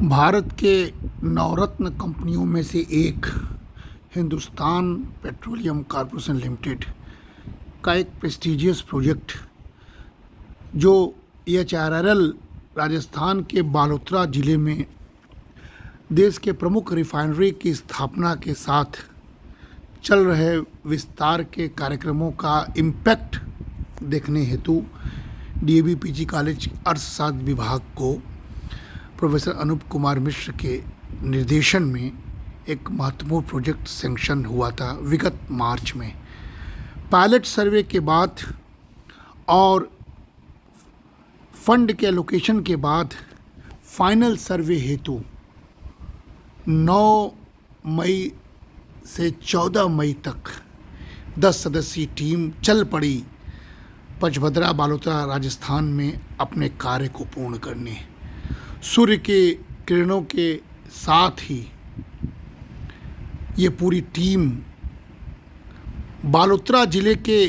भारत के नवरत्न कंपनियों में से एक हिंदुस्तान पेट्रोलियम कॉरपोरेशन लिमिटेड का एक प्रेस्टिजियस प्रोजेक्ट जो एचआरएल राजस्थान के बालोतरा ज़िले में देश के प्रमुख रिफाइनरी की स्थापना के साथ चल रहे विस्तार के कार्यक्रमों का इम्पैक्ट देखने हेतु डीएवी पीजी कॉलेज अर्थशास्त्र विभाग को प्रोफेसर अनूप कुमार मिश्र के निर्देशन में एक महत्वपूर्ण प्रोजेक्ट सैंक्शन हुआ था विगत मार्च में। पायलट सर्वे के बाद और फंड के एलोकेशन के बाद फाइनल सर्वे हेतु 9 मई से 14 मई तक 10 सदस्यीय टीम चल पड़ी पचभद्रा बालोतरा राजस्थान में अपने कार्य को पूर्ण करने। सूर्य के किरणों के साथ ही ये पूरी टीम बालोतरा ज़िले के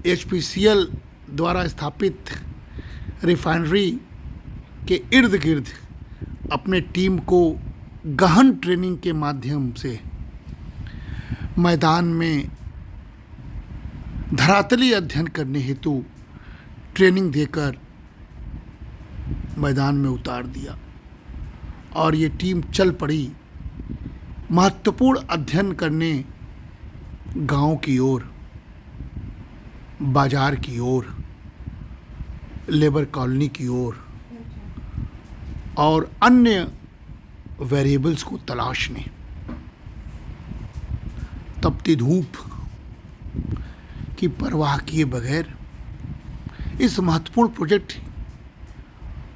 एचपीसीएल द्वारा स्थापित रिफाइनरी के इर्द गिर्द अपने टीम को गहन ट्रेनिंग के माध्यम से मैदान में धरातली अध्ययन करने हेतु ट्रेनिंग देकर मैदान में उतार दिया और ये टीम चल पड़ी महत्वपूर्ण अध्ययन करने गांव की ओर, बाजार की ओर, लेबर कॉलोनी की ओर और अन्य वेरिएबल्स को तलाशने। तपती धूप की परवाह किए बगैर इस महत्वपूर्ण प्रोजेक्ट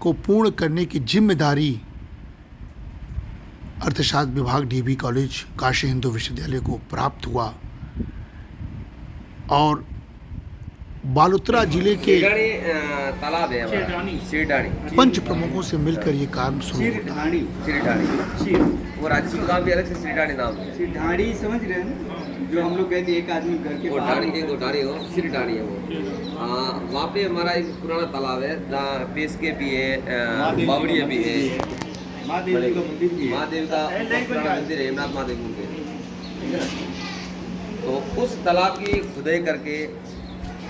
को पूर्ण करने की जिम्मेदारी अर्थशास्त्र विभाग डीबी कॉलेज काशी हिंदू विश्वविद्यालय को प्राप्त हुआ और बालोतरा जिले के तालाब है पंच प्रमुखों से मिलकर ये काम शुरू होता है। वो राज्य का भी अलग से सिरडाणी नाम है। सिरडाणी समझ रहे हैं जो हम लोग कहते हैं एक आदमी घर के गोटाड़ी हो सिरडाणी है वो। वहाँ पे हमारा एक पुराना तालाब है जहाँ पेस्के भी है, बावड़िया भी है, महादेव का मंदिर भी है। महादेव का पुराना मंदिर है, हेमनाथ महादेव मंदिर, ठीक है ना। तो उस तालाब की खुदाई करके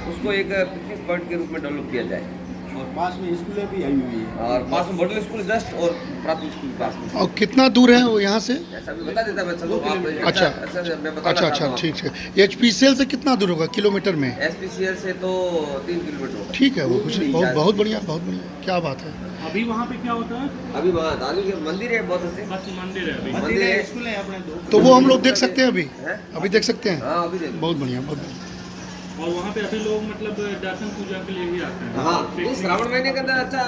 उसको एक पिकनिक पॉइंट के रूप में डेवलप किया जाए और पास में स्कूलें भी आई हुई है और पास में मॉडल स्कूल जस्ट और प्राथमिक स्कूल पास में। और कितना दूर है वो यहाँ से? ऐसा भी बता देता मैं, चलो आप अच्छा ठीक है। एचपीसीएल से कितना दूर होगा किलोमीटर में? एसपीसीएल से तो 3 किलोमीटर होगा। ठीक है, वो कुछ बहुत बढ़िया, क्या बात है। अभी वहाँ पे क्या होता है? अभी वहाँ दालू के मंदिर है, बहुत अच्छे बस मंदिर है अभी। मंदिर है, स्कूल है अपने दो। तो वो हम लोग देख सकते हैं हैं? अभी देख सकते हैं। हाँ अभी देखो। बहुत बढ़िया। और वहाँ पे अभी लोग मतलब दर्शन पूजा के लिए भी आते हैं। हाँ इस श्रावण महीने के अंदर अच्छा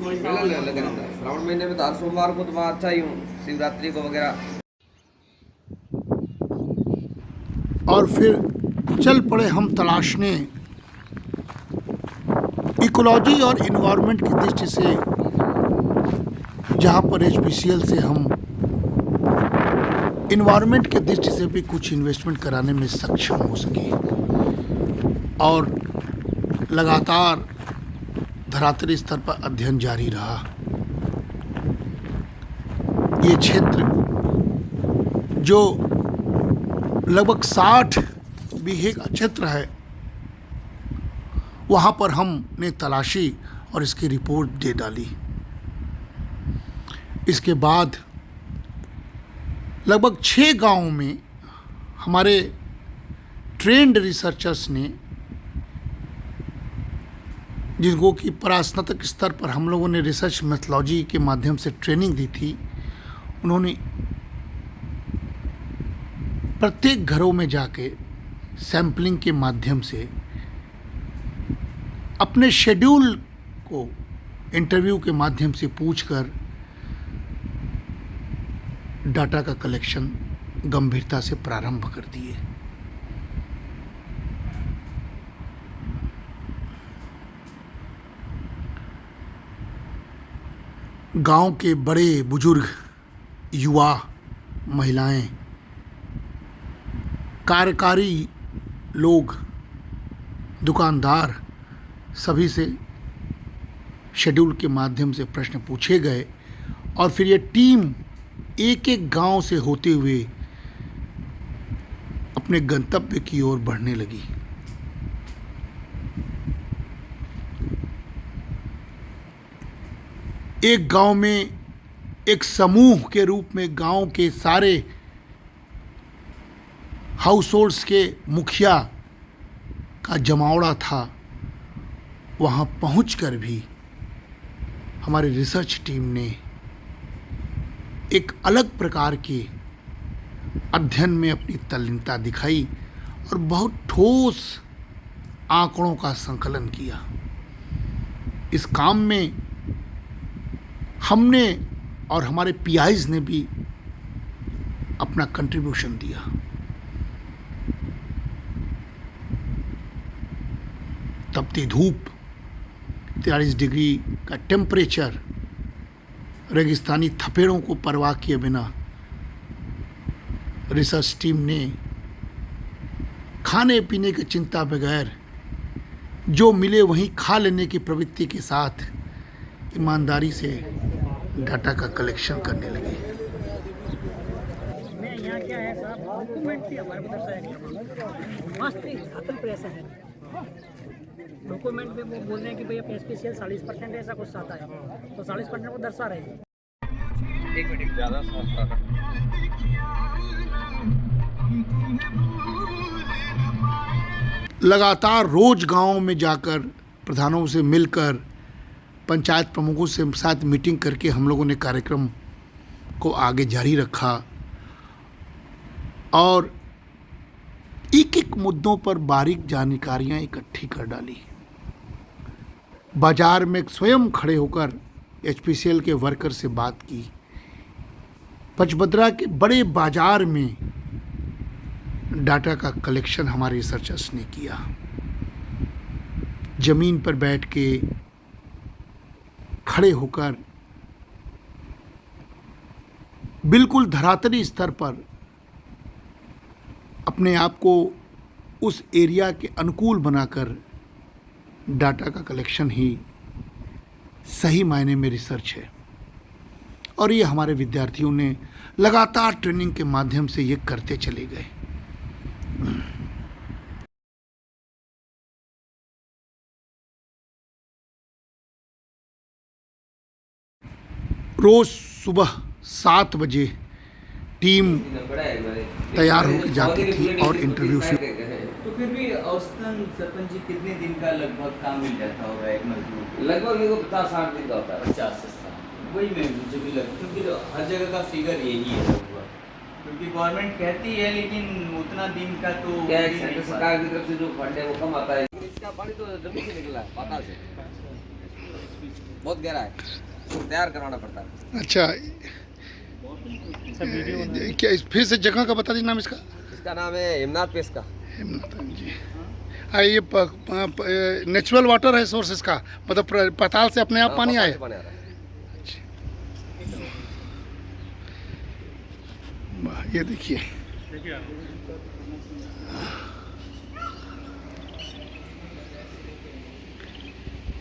मेला लगा रहता है। श्रावण महीने में तो हर सोमवार को तो वहाँ अच्छा ही शिवरात्रि को वगैरह। और फिर चल पड़े हम तलाशने इकोलॉजी और इन्वायरमेंट की दृष्टि से जहाँ पर एचपीसीएल से हम इन्वायरमेंट के दृष्टि से भी कुछ इन्वेस्टमेंट कराने में सक्षम हो सके और लगातार धरातली स्तर पर अध्ययन जारी रहा। ये क्षेत्र जो लगभग 60 बीघे का क्षेत्र है, वहाँ पर हमने तलाशी और इसकी रिपोर्ट दे डाली। इसके बाद लगभग 6 गांवों में हमारे ट्रेंड रिसर्चर्स ने, जिनको कि परास्नातक स्तर पर हम लोगों ने रिसर्च मेथोलॉजी के माध्यम से ट्रेनिंग दी थी, उन्होंने प्रत्येक घरों में जाके सैंपलिंग के माध्यम से अपने शेड्यूल को इंटरव्यू के माध्यम से पूछकर डाटा का कलेक्शन गंभीरता से प्रारंभ कर दिए। गांव के बड़े बुजुर्ग, युवा, महिलाएं, कार्यकारी लोग, दुकानदार, सभी से शेड्यूल के माध्यम से प्रश्न पूछे गए और फिर ये टीम एक एक गांव से होते हुए अपने गंतव्य की ओर बढ़ने लगी। एक गांव में एक समूह के रूप में गांव के सारे हाउस होल्ड्स के मुखिया का जमावड़ा था। वहाँ पहुंचकर भी हमारी रिसर्च टीम ने एक अलग प्रकार के अध्ययन में अपनी तल्लीनता दिखाई और बहुत ठोस आंकड़ों का संकलन किया। इस काम में हमने और हमारे पीआईज ने भी अपना कंट्रीब्यूशन दिया। तपती धूप, 43 डिग्री का टेम्परेचर, रेगिस्तानी थपेड़ों को परवाह किए बिना रिसर्च टीम ने खाने पीने की चिंता बगैर जो मिले वहीं खा लेने की प्रवृत्ति के साथ ईमानदारी से डाटा का कलेक्शन करने लगे। मैं यहाँ क्या है साहब, डॉक्यूमेंट भी हमारे को दर्शाया नहीं, मस्त अकल प्रेस है। डॉक्यूमेंट में वो बोल रहे हैं कि भैया स्पेशल 40% ऐसा कुछ आता है, तो 40% को दर्शा रहे हैं। एक मिनट ज़्यादा लगातार रोज गांव में जाकर प्रधानों से मिलकर पंचायत प्रमुखों से साथ मीटिंग करके हम लोगों ने कार्यक्रम को आगे जारी रखा और एक एक मुद्दों पर बारीक जानकारियां इकट्ठी कर डाली। बाजार में स्वयं खड़े होकर एचपीसीएल के वर्कर से बात की। पचबद्रा के बड़े बाजार में डाटा का कलेक्शन हमारे रिसर्चर्स ने किया। जमीन पर बैठ के खड़े होकर बिल्कुल धरातली स्तर पर अपने आप को उस एरिया के अनुकूल बनाकर डाटा का कलेक्शन ही सही मायने में रिसर्च है। और ये हमारे विद्यार्थियों ने लगातार ट्रेनिंग के माध्यम से ये करते चले गए। रोज सुबह 7 बजे टीम तैयार होकर जाती थी और इंटरव्यू शुरू। तो फिर भी औसतन सरपंच जी कितने दिन का लगभग काम मिल जाता होगा एक मजदूर को? लगभग मेरे को 50-60 दिन का होता है। 50 से 60, वही मैं मुझे भी लगता, क्योंकि हर जगह का फिगर यही है लगभग। क्योंकि गवर्नमेंट कहती है लेकिन उतना दिन का तो क्या है, सेंट्रल सरकार की तरफ से जो फंड है वो कम आता है। इसका पानी तो जमीन से निकला है, पाताल से, बहुत गहरा है, तैयार करवाना पड़ता है। अच्छा, क्या फिर से जगह का बता दीजिए नाम इसका? इसका नाम है हिमनाथ पेस का। हिमनाथ जी। ये नेचुरल वाटर है सोर्स इसका, मतलब पाताल से अपने आप पानी आए? पानी आ रहा है। ये देखिए,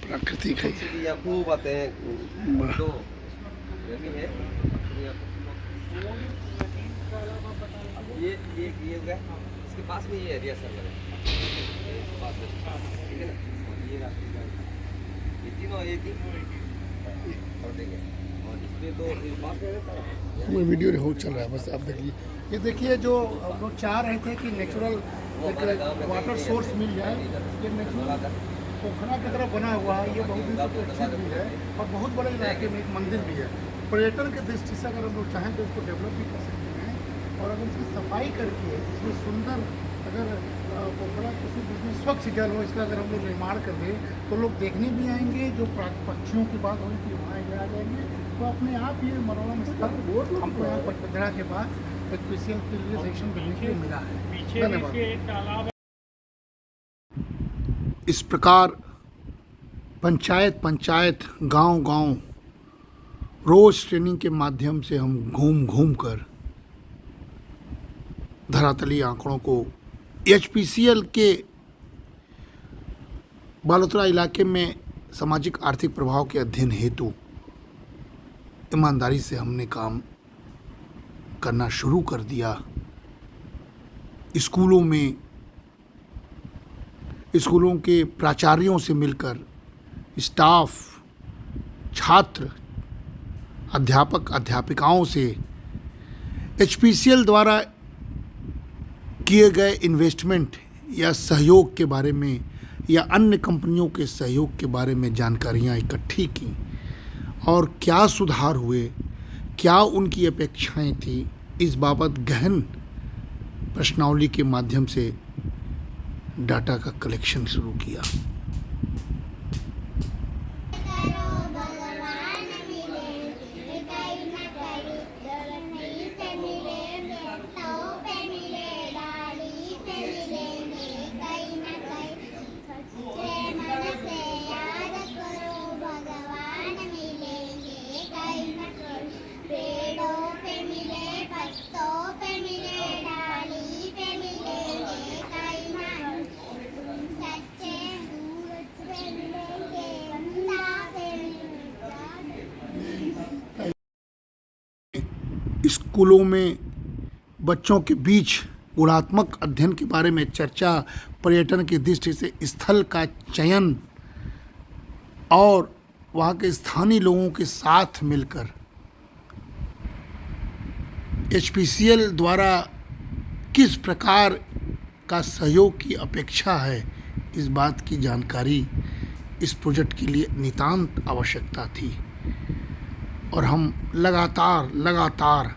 प्राकृतिक है। यहाँ खूब आते हैं तो गर्मी है। अब ये हो गया, इसके पास में ये एरिया सर लगे, पास में, ठीक है ना? ये रास्ते ये तीनों एक ही और देंगे, और इसमें तो पास में रहता है। वो वीडियो हो चल रहा है, बस आप देखिए। ये देखिए, जो हम लोग चाह रहे थे कि नेचुरल वाटर सोर्स मिल जाए, ये नेचुरल पोखरा की तरफ बना हुआ है। ये बहुत ही अच्छी भी है और बहुत बड़े इलाके में एक मंदिर भी है। पर्यटन की दृष्टि से अगर हम लोग चाहें तो इसको डेवलप भी कर सकते हैं और अगर इसकी सफाई करके इसमें सुंदर, अगर पोखरा किसी भी स्वच्छ जल हो, इसका अगर हम लोग निर्माण कर दें तो लोग देखने भी आएंगे। जो पक्षियों की बात हुई थी वहाँ आ जाएंगे, तो अपने आप ये मनोरम स्थल हमको यहाँ पचबद्रा के पास एचपीसीएल के लिए सेक्शन देने के लिए मिला है। धन्यवाद। इस प्रकार पंचायत गांव रोज ट्रेनिंग के माध्यम से हम घूम कर धरातली आंकड़ों को एचपीसीएल के बालोतरा इलाके में सामाजिक आर्थिक प्रभाव के अध्ययन हेतु ईमानदारी से हमने काम करना शुरू कर दिया। स्कूलों के प्राचार्यों से मिलकर स्टाफ, छात्र, अध्यापक, अध्यापिकाओं से HPCL द्वारा किए गए इन्वेस्टमेंट या सहयोग के बारे में या अन्य कंपनियों के सहयोग के बारे में जानकारियां इकट्ठी की और क्या सुधार हुए, क्या उनकी अपेक्षाएं थी, इस बाबत गहन प्रश्नावली के माध्यम से डाटा का कलेक्शन शुरू किया। स्कूलों में बच्चों के बीच गुणात्मक अध्ययन के बारे में चर्चा, पर्यटन की दृष्टि से स्थल का चयन और वहाँ के स्थानीय लोगों के साथ मिलकर HPCL द्वारा किस प्रकार का सहयोग की अपेक्षा है, इस बात की जानकारी इस प्रोजेक्ट के लिए नितांत आवश्यकता थी। और हम लगातार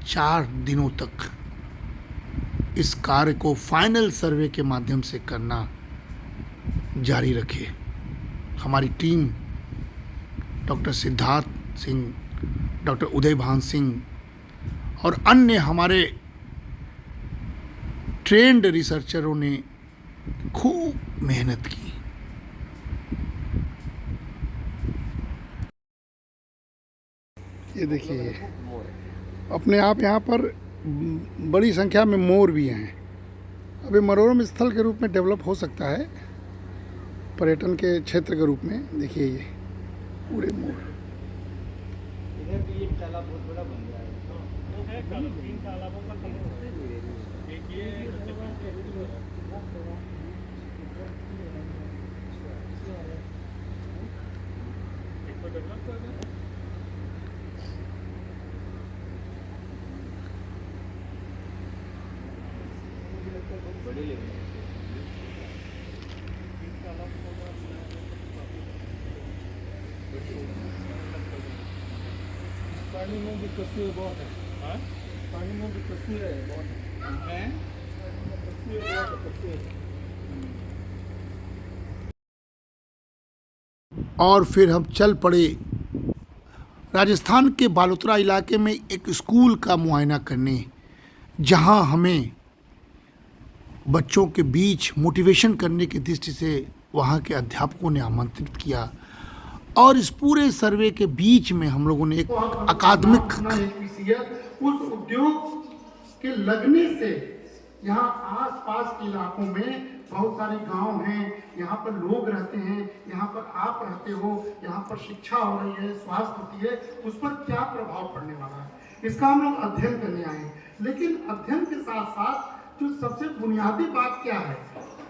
4 दिनों तक इस कार्य को फाइनल सर्वे के माध्यम से करना जारी रखे। हमारी team doctor Siddharth Singh, doctor Uday Bhan Singh और अन्य हमारे ट्रेंड रिसर्चरों ने खूब मेहनत की। ये देखिए, अपने आप यहाँ पर बड़ी संख्या में मोर भी हैं। अभी मनोरम स्थल के रूप में डेवलप हो सकता है, पर्यटन के क्षेत्र के रूप में। देखिए ये पूरे मोर। इधर भी एक तालाब बहुत बड़ा बन रहा है। वो है 3 तालाबों का देखिए डेवलप कर रहे हैं। बड़े लेवल पानी में भी तस्वीर बहुत है। पानी में भी तस्वीर है बहुत है। और फिर हम चल पड़े राजस्थान के बालोतरा इलाके में एक स्कूल का मुआयना करने, जहां हमें बच्चों के बीच मोटिवेशन करने की दृष्टि से वहाँ के अध्यापकों ने आमंत्रित किया। और इस पूरे सर्वे के बीच में हम लोगों ने एक अकादमिक उस उद्योग के लगने से यहाँ आसपास के इलाकों में बहुत सारे गांव हैं, यहाँ पर लोग रहते हैं, यहाँ पर आप रहते हो, यहाँ पर शिक्षा हो रही है, स्वास्थ्य होती है, उस पर क्या प्रभाव पड़ने वाला है, इसका हम लोग अध्ययन करने आए हैं। लेकिन अध्ययन के साथ साथ जो सबसे बुनियादी बात क्या है,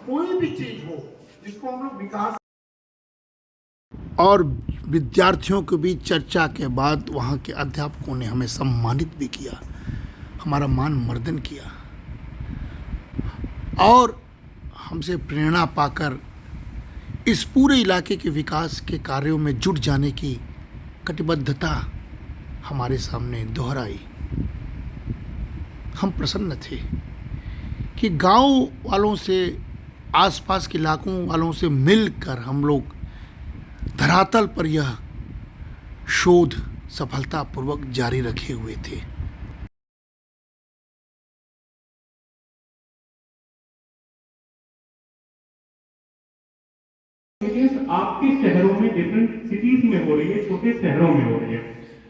कोई भी चीज हो जिसको हम लोग विकास। और विद्यार्थियों के बीच चर्चा के बाद वहाँ के अध्यापकों ने हमें सम्मानित भी किया, हमारा मान मर्दन किया और हमसे प्रेरणा पाकर इस पूरे इलाके के विकास के कार्यों में जुट जाने की कटिबद्धता हमारे सामने दोहराई। हम प्रसन्न थे कि गांव वालों से, आसपास के इलाकों वालों से मिलकर हम लोग धरातल पर यह शोध सफलतापूर्वक जारी रखे हुए थे। आपके शहरों में, डिफरेंट सिटीज में हो रही है, छोटे शहरों में हो रही है।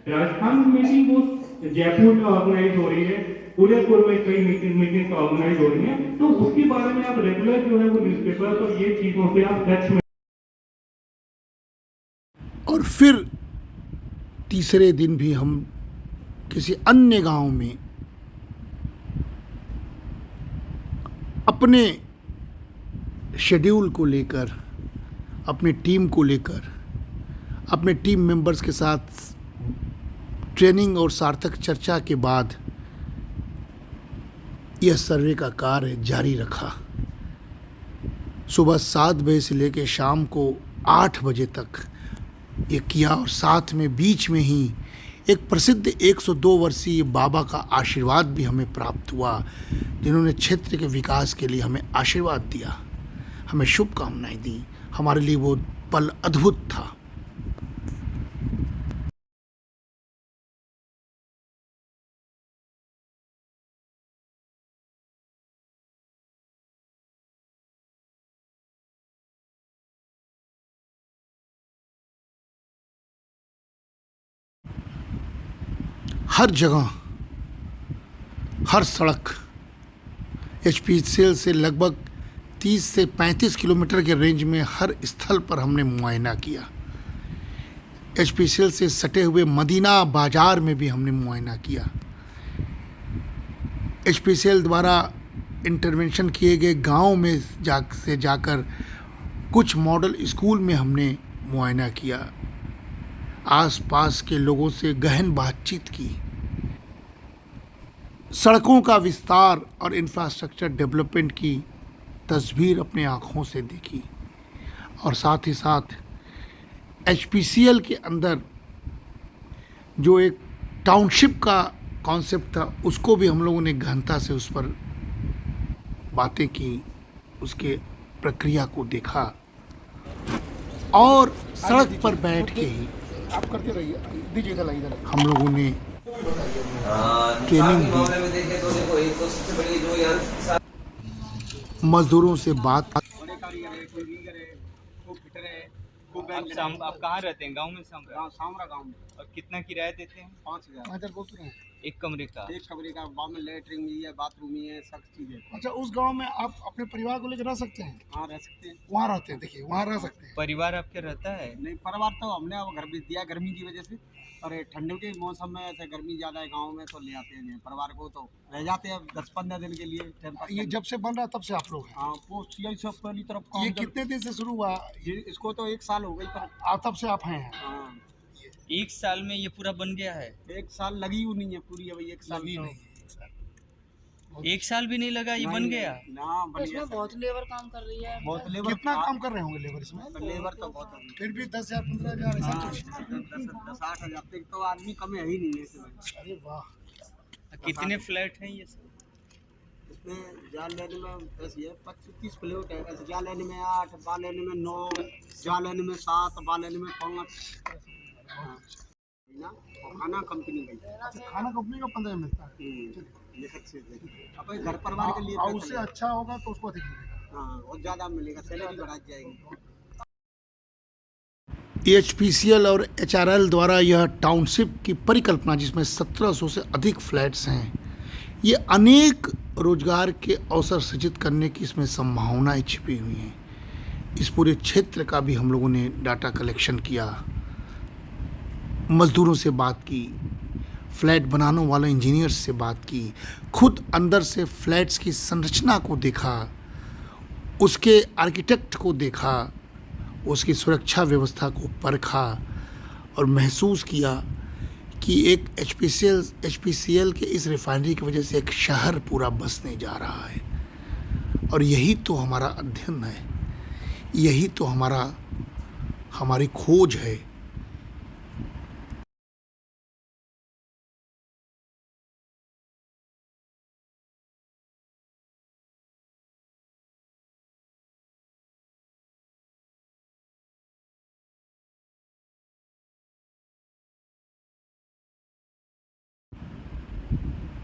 राजस्थान में भी वो जयपुर में ऑर्गेनाइज हो रही है, उदयपुर में कई मीटिंग ऑर्गेनाइज हो रही है। तो उसके बारे में आप रेगुलर जो है वो न्यूज़पेपर और ये चीजों से आप टच में। और फिर तीसरे दिन भी हम किसी अन्य गांव में अपने शेड्यूल को लेकर, अपनी टीम को लेकर, अपने टीम मेंबर्स के साथ ट्रेनिंग और सार्थक चर्चा के बाद यह सर्वे का कार्य जारी रखा। सुबह 7 बजे से लेकर शाम को 8 बजे तक ये किया और साथ में बीच में ही एक प्रसिद्ध 102 वर्षीय बाबा का आशीर्वाद भी हमें प्राप्त हुआ, जिन्होंने क्षेत्र के विकास के लिए हमें आशीर्वाद दिया, हमें शुभकामनाएं दी। हमारे लिए वो पल अद्भुत था। हर जगह, हर सड़क HPCL से लगभग 30 से 35 किलोमीटर के रेंज में हर स्थल पर हमने मुआयना किया। HPCL से सटे हुए मदीना बाजार में भी हमने मुआयना किया। HPCL द्वारा इंटरवेंशन किए गए गांव में जाकर कुछ मॉडल स्कूल में हमने मुआयना किया, आसपास के लोगों से गहन बातचीत की, सड़कों का विस्तार और इंफ्रास्ट्रक्चर डेवलपमेंट की तस्वीर अपने आँखों से देखी, और साथ ही साथ HPCL के अंदर जो एक टाउनशिप का कॉन्सेप्ट था उसको भी हम लोगों ने गहनता से उस पर बातें की, उसके प्रक्रिया को देखा, और सड़क पर बैठ के ही आप करते रहिए, दीजिए इधर हम लोगों ने ट्रेनिंग मामले में देखें तो देखो एक तो सबसे बड़ी जो यहाँ मजदूरों से बात। आप कहाँ रहते हैं? गांव में सामरा गांव में। और कितना किराया देते हैं? 5,000 बोल रहे हैं। एक कमरे का? एक कमरे का, बाद में लेटरिन भी है, बाथरूम भी है, सब चीज़ है। अच्छा, उस गांव में आप अपने परिवार को लेकर रह सकते हैं? हाँ, रह सकते हैं। वहाँ रहते हैं, देखिए वहाँ रह सकते हैं। परिवार आपके रहता है? नहीं, परिवार तो हमने अब घर भी दिया गर्मी की वजह से, और ठंडे के मौसम में ऐसे गर्मी ज़्यादा है गाँव में तो ले आते हैं परिवार को, तो रह जाते हैं 10-15 दिन के लिए। ये जब से बन रहा है तब से आप लोग हैं? हाँ, पोस्ट यही सब पहली तरफ काम। ये कितने दिन से शुरू हुआ? ये इसको तो 1 साल हो गई पर। तब से आप हैं? हाँ, 1 साल में ये पूरा बन गया है? 1 साल लगी हुई नहीं है पूरी, अभी 1 साल लगी तो नहीं। 1 साल भी नहीं लगा, ये बन गया? ना, बन गया। बहुत लेबर काम कर रही है। बहुत लेबर। कितना काम कर रहे होंगे लेबर इसमें? लेबर तो बहुत है। फिर भी 10,000 15,000 ऐसा हाँ, कुछ? 10-8 हज़ार तक तो आदमी कम है ही नहीं है इसमें। अरे वाह। कितने फ्लैट हैं ये सब? इसमें जाल लेने में ऐसी है 25-30 फ्लैट है। ऐसे जाल लेने में 8, बाल लेने में 9, जाल लेने में 7, बाल लेने में 5। ना, और खाना कंपनी का। अच्छा, खाना कंपनी का 15 मिलता है? ये अच्छे से अपने घर परिवार के लिए। और उससे अच्छा होगा तो उसको अधिक मिलेगा। हाँ, और ज़्यादा मिलेगा, सैलरी बढ़ा जाएगी। HPCL और HRL द्वारा यह टाउनशिप की परिकल्पना, जिसमें 1700 से अधिक फ्लैट्स हैं, ये अनेक रोजगार के अवसर सृजित करने की इसमें संभावनाएं छिपी हुई हैं। इस पूरे क्षेत्र का भी हम लोगों ने डाटा कलेक्शन किया, मजदूरों से बात की, फ्लैट बनाने वाले इंजीनियर्स से बात की, खुद अंदर से फ्लैट्स की संरचना को देखा, उसके आर्किटेक्ट को देखा, उसकी सुरक्षा व्यवस्था को परखा और महसूस किया कि एक HPCL के इस रिफाइनरी की वजह से एक शहर पूरा बसने जा रहा है। और यही तो हमारा अध्ययन है, यही तो हमारी खोज है।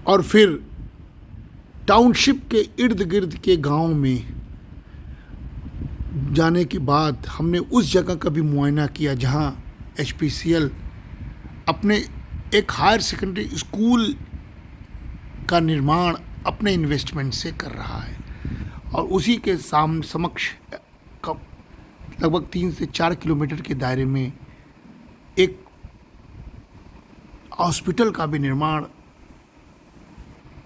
और फिर टाउनशिप के इर्द गिर्द के गांव में जाने के बाद हमने उस जगह का भी मुआयना किया जहां HPCL अपने एक हायर सेकेंडरी स्कूल का निर्माण अपने इन्वेस्टमेंट से कर रहा है, और उसी के समक्ष लगभग 3 से 4 किलोमीटर के दायरे में एक हॉस्पिटल का भी निर्माण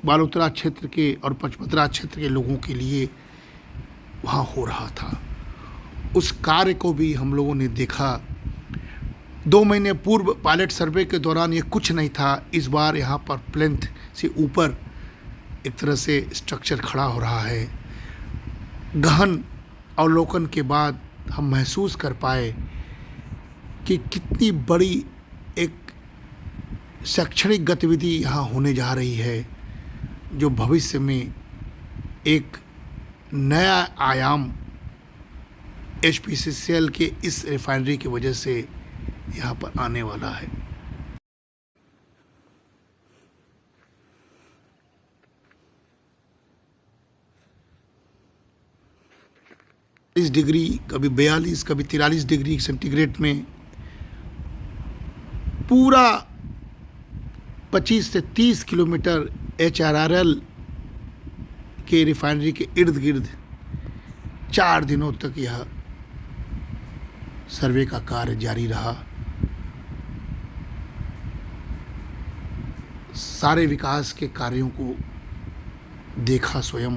बालोतरा क्षेत्र के और पचमतरा क्षेत्र के लोगों के लिए वहाँ हो रहा था। उस कार्य को भी हम लोगों ने देखा। 2 महीने पूर्व पायलट सर्वे के दौरान ये कुछ नहीं था, इस बार यहाँ पर प्लेंथ से ऊपर एक तरह से स्ट्रक्चर खड़ा हो रहा है। गहन अवलोकन के बाद हम महसूस कर पाए कि कितनी बड़ी एक शैक्षणिक गतिविधि यहाँ होने जा रही है, जो भविष्य में एक नया आयाम HPCCL के इस रिफाइनरी की वजह से यहाँ पर आने वाला है। इस डिग्री, कभी 42, कभी 43 डिग्री सेंटीग्रेड में पूरा 25 से 30 किलोमीटर HRRL के रिफाइनरी के इर्द गिर्द 4 दिनों तक यह सर्वे का कार्य जारी रहा। सारे विकास के कार्यों को देखा, स्वयं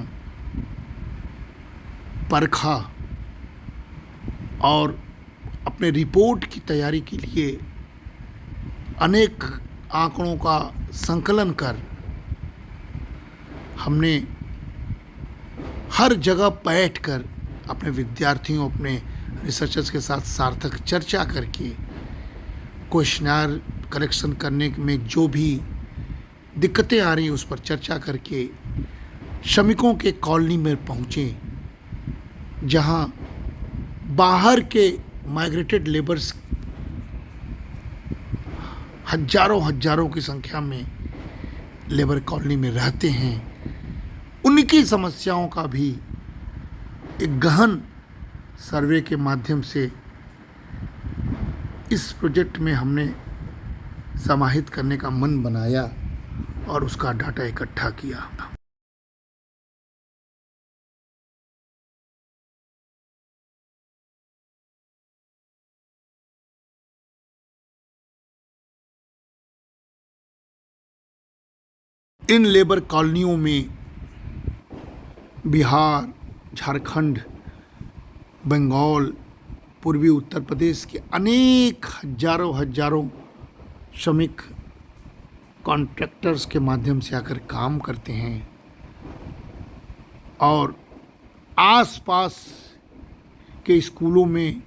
परखा और अपने रिपोर्ट की तैयारी के लिए अनेक आंकड़ों का संकलन कर हमने हर जगह बैठकर अपने विद्यार्थियों, अपने रिसर्चर्स के साथ सार्थक चर्चा करके क्वेश्चनर कलेक्शन करने में जो भी दिक्कतें आ रही उस पर चर्चा करके श्रमिकों के कॉलोनी में पहुँचे, जहाँ बाहर के माइग्रेटेड लेबर्स हजारों की संख्या में लेबर कॉलोनी में रहते हैं। उनकी समस्याओं का भी एक गहन सर्वे के माध्यम से इस प्रोजेक्ट में हमने समाहित करने का मन बनाया और उसका डाटा इकट्ठा किया। इन लेबर कॉलोनियों में बिहार, झारखंड, बंगाल, पूर्वी उत्तर प्रदेश के अनेक हजारों श्रमिक कॉन्ट्रैक्टर्स के माध्यम से आकर काम करते हैं और आसपास के स्कूलों में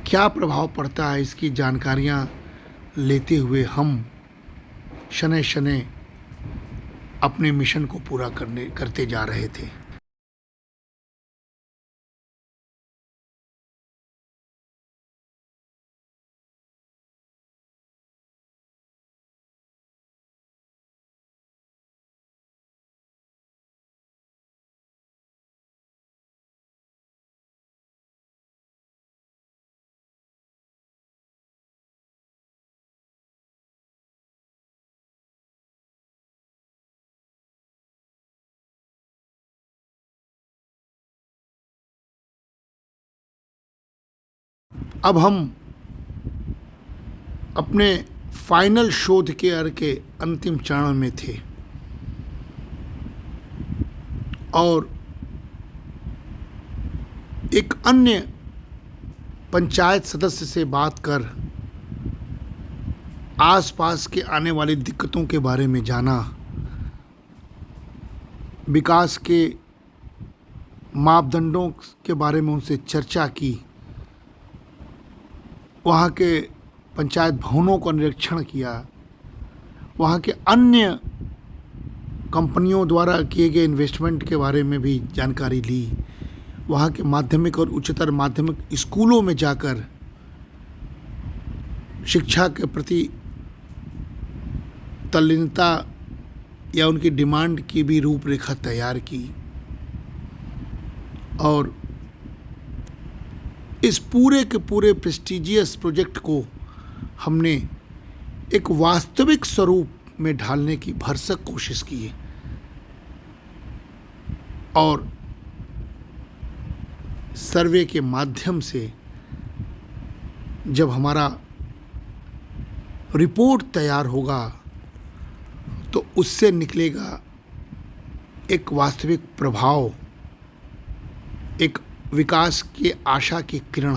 क्या प्रभाव पड़ता है इसकी जानकारियां लेते हुए हम शनै शनै अपने मिशन को पूरा करते जा रहे थे। अब हम अपने फाइनल शोध कार्य के अंतिम चरण में थे और एक अन्य पंचायत सदस्य से बात कर आसपास के आने वाली दिक्कतों के बारे में जाना, विकास के मापदंडों के बारे में उनसे चर्चा की, वहाँ के पंचायत भवनों का निरीक्षण किया, वहाँ के अन्य कंपनियों द्वारा किए गए इन्वेस्टमेंट के बारे में भी जानकारी ली, वहाँ के माध्यमिक और उच्चतर माध्यमिक स्कूलों में जाकर शिक्षा के प्रति तल्लीनता या उनकी डिमांड की भी रूपरेखा तैयार की और इस पूरे के पूरे प्रेस्टिजियस प्रोजेक्ट को हमने एक वास्तविक स्वरूप में ढालने की भरसक कोशिश की है और सर्वे के माध्यम से जब हमारा रिपोर्ट तैयार होगा तो उससे निकलेगा एक वास्तविक प्रभाव, एक विकास के आशा की किरण,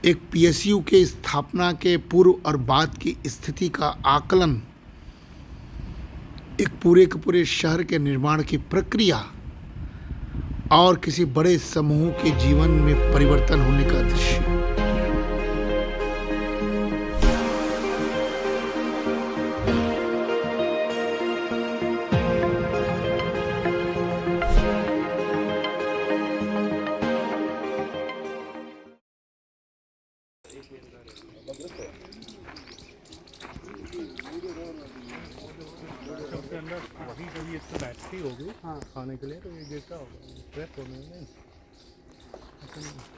एक पीएसयू के स्थापना के पूर्व और बाद की स्थिति का आकलन, एक पूरे के पूरे शहर के निर्माण की प्रक्रिया और किसी बड़े समूह के जीवन में परिवर्तन होने का दृश्य। खाने के लिए तो ये गिरता होगा।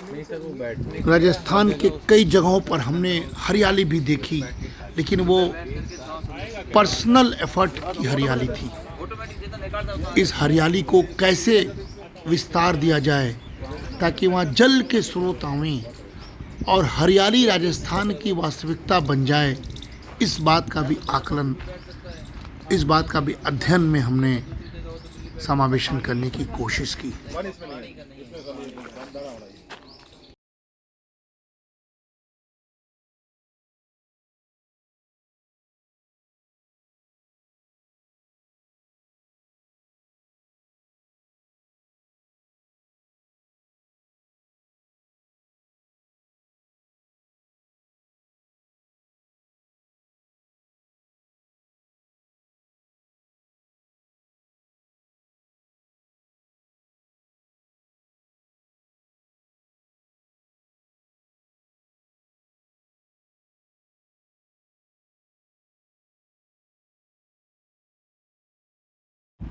नहीं सर, वो बैठने राजस्थान के कई जगहों पर हमने हरियाली भी देखी, लेकिन वो पर्सनल एफर्ट की हरियाली थी। इस हरियाली को कैसे विस्तार दिया जाए ताकि वहाँ जल के स्रोत आवें और हरियाली राजस्थान की वास्तविकता बन जाए, इस बात का भी आकलन, इस बात का भी अध्ययन में हमने समावेशन करने की कोशिश की।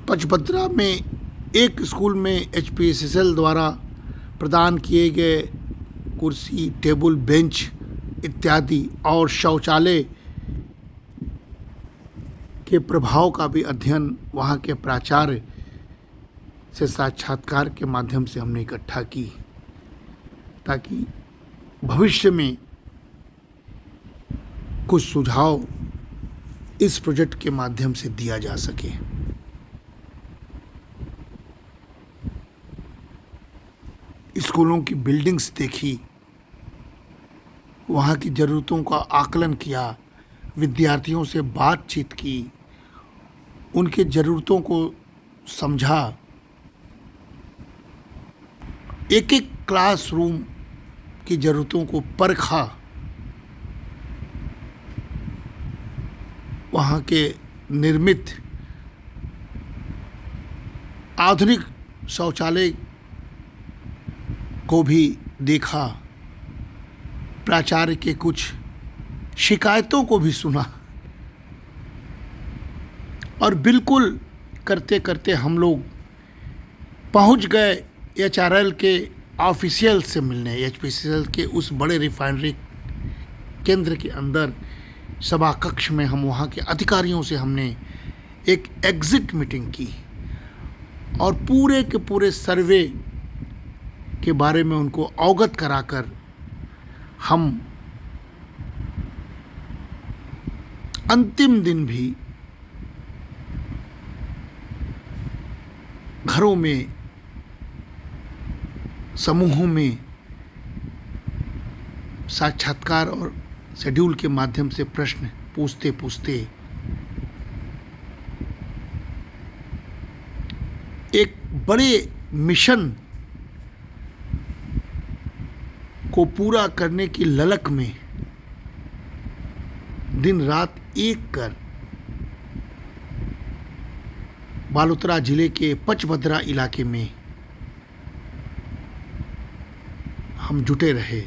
पचपद्रा में एक स्कूल में HPSSL द्वारा प्रदान किए गए कुर्सी, टेबल, बेंच इत्यादि और शौचालय के प्रभाव का भी अध्ययन वहाँ के प्राचार्य से साक्षात्कार के माध्यम से हमने इकट्ठा की, ताकि भविष्य में कुछ सुझाव इस प्रोजेक्ट के माध्यम से दिया जा सके। स्कूलों की बिल्डिंग्स देखी, वहाँ की ज़रूरतों का आकलन किया, विद्यार्थियों से बातचीत की, उनके ज़रूरतों को समझा, एक एक क्लासरूम की ज़रूरतों को परखा, वहाँ के निर्मित आधुनिक शौचालय को भी देखा, प्राचार्य के कुछ शिकायतों को भी सुना और बिल्कुल करते करते हम लोग पहुंच गए HRL के ऑफिशियल से मिलने। HPCL के उस बड़े रिफाइनरी केंद्र के अंदर सभा कक्ष में हम वहाँ के अधिकारियों से हमने एक एग्जिट मीटिंग की और पूरे के पूरे सर्वे के बारे में उनको अवगत कराकर हम अंतिम दिन भी घरों में, समूहों में साक्षात्कार और शेड्यूल के माध्यम से प्रश्न पूछते पूछते एक बड़े मिशन को पूरा करने की ललक में दिन रात एक कर बालोतरा जिले के पचभद्रा इलाके में हम जुटे रहे,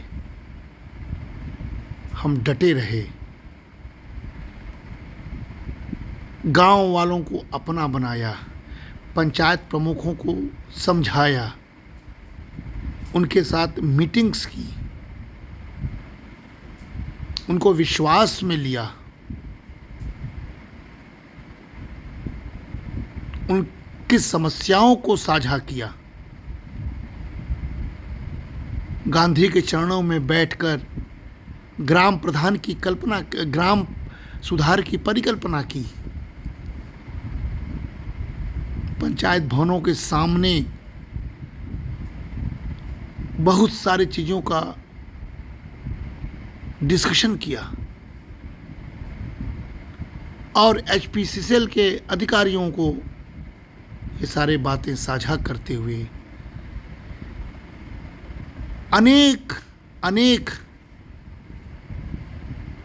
हम डटे रहे, गांव वालों को अपना बनाया, पंचायत प्रमुखों को समझाया, उनके साथ मीटिंग्स की, उनको विश्वास में लिया, उनकी समस्याओं को साझा किया, गांधी के चरणों में बैठकर ग्राम प्रधान की कल्पना, ग्राम सुधार की परिकल्पना की। पंचायत भवनों के सामने बहुत सारी चीज़ों का डिस्कशन किया और HPCCL के अधिकारियों को ये सारे बातें साझा करते हुए अनेक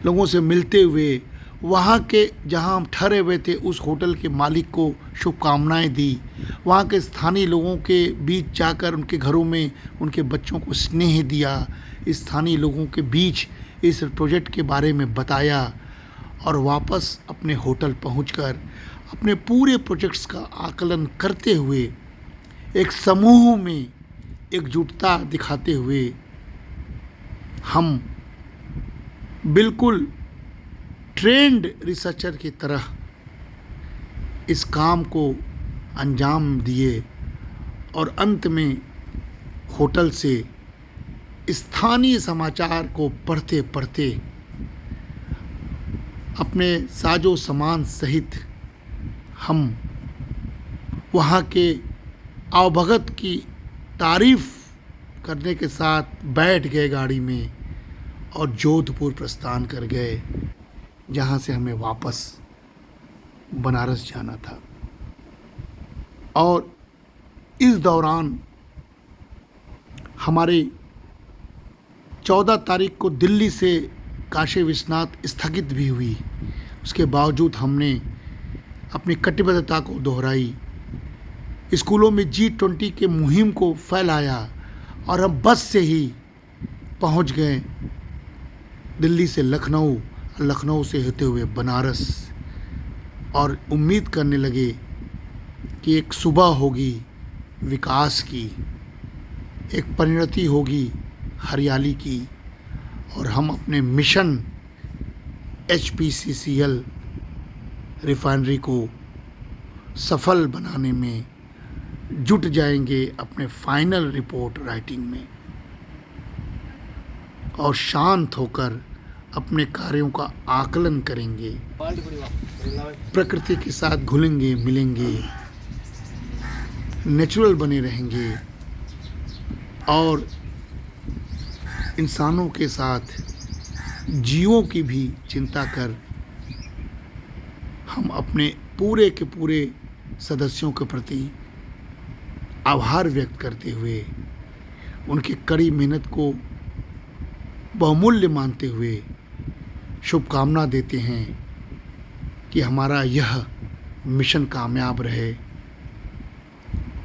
लोगों से मिलते हुए वहाँ के, जहाँ हम ठहरे हुए थे, उस होटल के मालिक को शुभकामनाएं दी। वहाँ के स्थानीय लोगों के बीच जाकर उनके घरों में उनके बच्चों को स्नेह दिया। स्थानीय लोगों के बीच इस प्रोजेक्ट के बारे में बताया और वापस अपने होटल पहुंचकर अपने पूरे प्रोजेक्ट्स का आकलन करते हुए एक समूह में एकजुटता दिखाते हुए हम बिल्कुल ट्रेंड रिसर्चर की तरह इस काम को अंजाम दिए और अंत में होटल से स्थानीय समाचार को पढ़ते पढ़ते अपने साजो सामान सहित हम वहाँ के आवभगत की तारीफ करने के साथ बैठ गए गाड़ी में और जोधपुर प्रस्थान कर गए, जहाँ से हमें वापस बनारस जाना था। और इस दौरान हमारे 14 तारीख को दिल्ली से काशी विश्वनाथ स्थगित भी हुई। उसके बावजूद हमने अपनी कटिबद्धता को दोहराई, स्कूलों में G20 के मुहिम को फैलाया और हम बस से ही पहुंच गए दिल्ली से लखनऊ, लखनऊ से होते हुए बनारस, और उम्मीद करने लगे कि एक सुबह होगी विकास की, एक परिणति होगी हरियाली की, और हम अपने मिशन HPCCL रिफाइनरी को सफल बनाने में जुट जाएंगे अपने फाइनल रिपोर्ट राइटिंग में, और शांत होकर अपने कार्यों का आकलन करेंगे, प्रकृति के साथ घुलेंगे मिलेंगे, नेचुरल बने रहेंगे और इंसानों के साथ जीवों की भी चिंता कर हम अपने पूरे के पूरे सदस्यों के प्रति आभार व्यक्त करते हुए उनकी कड़ी मेहनत को बहुमूल्य मानते हुए शुभकामना देते हैं कि हमारा यह मिशन कामयाब रहे।